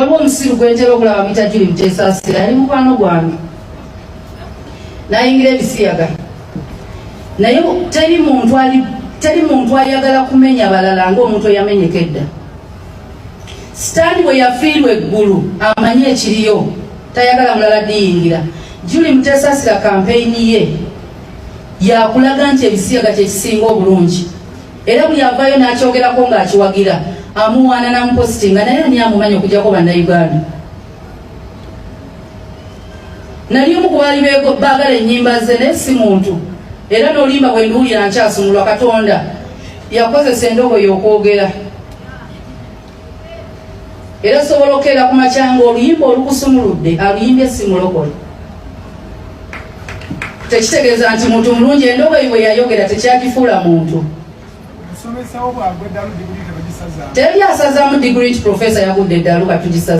Omusiru gwentera okulaba bita Julie Mutesasira yali mukwano gwange nayingira ebisiyaga naye teri muntu ayagala kumenya balala ng'omuntu eyamenyeka edda. Sitaani bwe yafiirwa eggulu amanye ekiriyo tayagala mulala diyingira. Julie Mutesasira kampeyini ye yakulaga nti ebisiyaga kyekisinga obulungi era buli avaayo n'akyogerako ng'akiwagira amuwaana namupositinga naye ani amumanya okujjako bannayuganda. Nali omu ku baali baagala ennyimba ze naye si muntu era n'olimba bwe nduwulira nkyasumulwa Katonda yakozesa endogoyi okwogera era sobola okukeera ku makyanga oluyimba olukusumuludde aluyimbye si mulokole. Tekitegeeza nti muntu mulungi endogoyi bwe yayogera tekyakifuula muntu. Teri asazaamu diguri nti profesa yagudde eddalu katugisaza.